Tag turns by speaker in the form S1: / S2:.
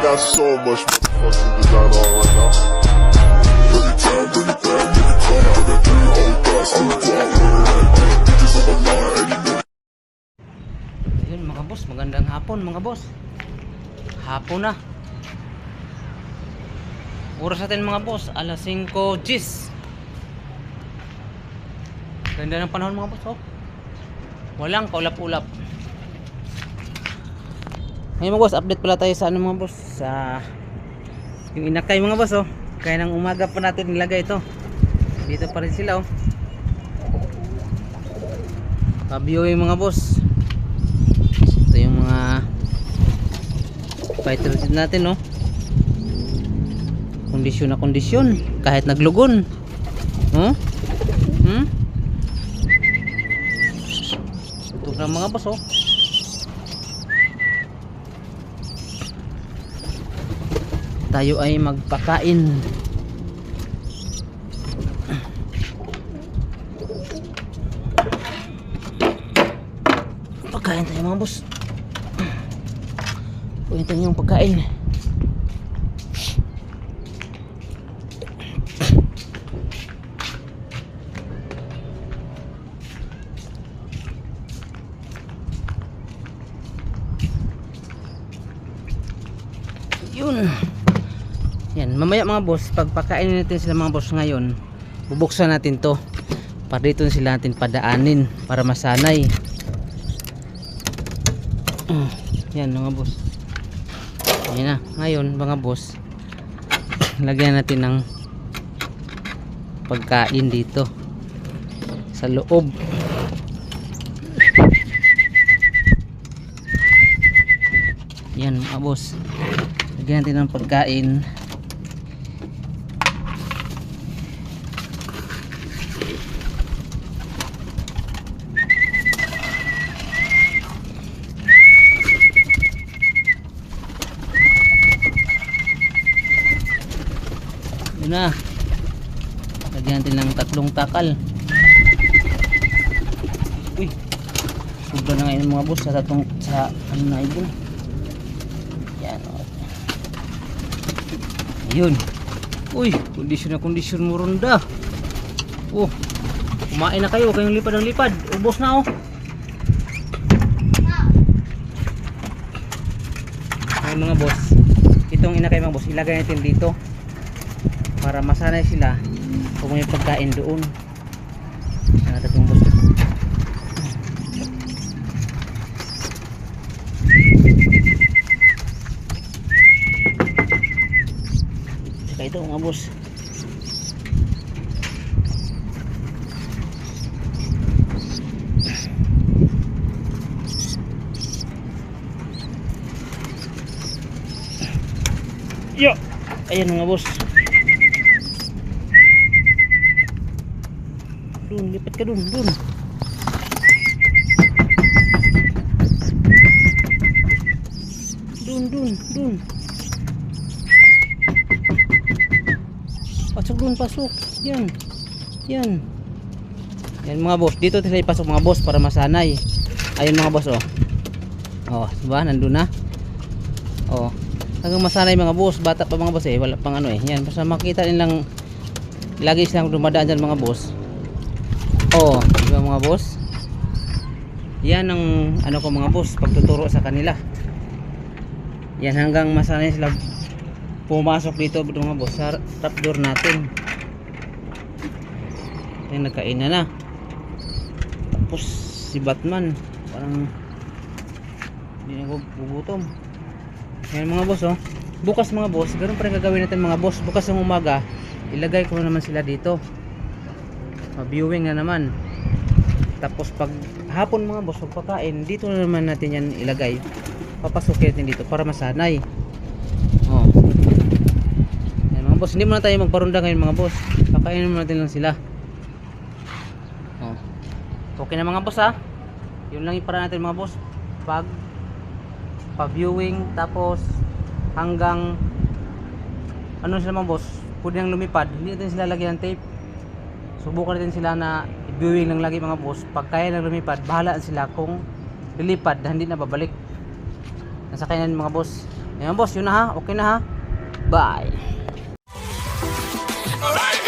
S1: got so much motherfucking design on right now. Bring it down, bring it down, make it come out. I got 3 whole thoughts on the block. Bitches on my line, and you know.
S2: Ayun mga boss, magandang hapon mga boss. Hapon na. Oras natin mga boss, alas 5 gis. Ganda ng panahon mga boss, oh. Walang kaulap-ulap. Ngayon mga boss, update pala tayo sa ano mga boss, sa yung inakay mga boss, oh. Kaya ng umaga pa natin nilagay ito. Dito pa rin sila, oh. Pabiyoy mga boss. Ito yung mga fighter natin, oh. Kondisyon na kondisyon kahit naglugon, oh. Ito na mga boss, oh. Tayo ay magpakain. Pagkain tayo mga boss. Puwitan yung pagkain. Yun. Yan, mamaya mga boss, pagpakainin natin sila mga boss ngayon, bubuksan natin to para dito sila natin padaanin para masanay. Yan mga boss. Ayan na, ngayon mga boss, lagyan natin ng pagkain dito sa loob. Yan mga boss, lagyan natin ng pagkain. Yun na, lagyan natin ng 3 takal. Uy, sobra na ngayon mga boss sa ano na ibon. Yan, ayun. Uy, kondisyon mo ronda. Oh, kumain na kayo, kayong lipad ng lipad. Ubos na, oh. Ayun mga boss, itong inakay mga boss, ilagay natin dito para masanay sila kung may pagkain doon. Ano tatong boss? Saka ito mga boss, yo, ayan mga boss. Dun, lipat ka dun. Dun. Pasok. Yan. Yan mga boss. Dito tayo ipasok mga boss para masanay. Ayun mga boss, oh. Oh, diba? Nandun na. Oh. Hanggang masanay mga boss. Bata pa mga boss eh. Wala pang ano eh. Yan. Basta makita nilang lagi silang dumadaan dyan mga boss. Oh, diba mga boss? Yan ang ano ko mga boss, pagtuturo sa kanila. Yan hanggang masanay sila pumasok dito mga boss sa trapdoor natin. Yan, nagkain na. Tapos si Batman parang hindi na gugutom. Yan mga boss, oh. Bukas mga boss, ganoon pa rin gagawin natin mga boss. Bukas ng umaga, ilagay ko naman sila dito. Viewing na naman. Tapos pag hapon mga boss, pagpakain dito na naman natin yan ilagay. Papasukin natin dito para masanay. Oh. Yan mga boss, hindi muna tayo magparunda ngayon mga boss. Pakainin muna natin lang sila. Oh. Okay na mga boss, ha. Yun lang yung para natin mga boss. Pag pa-viewing tapos hanggang ano sila mga boss, pwede nang lumipad. Hindi natin sila lagyan ng tape. Subukan natin sila na viewing lang lagi mga boss. Pag kaya lang lumipad, bahala sila kung lilipad na hindi na babalik. Nasa kanya mga boss. Ayan boss, yun na ha. Okay na ha. Bye.
S1: Alright.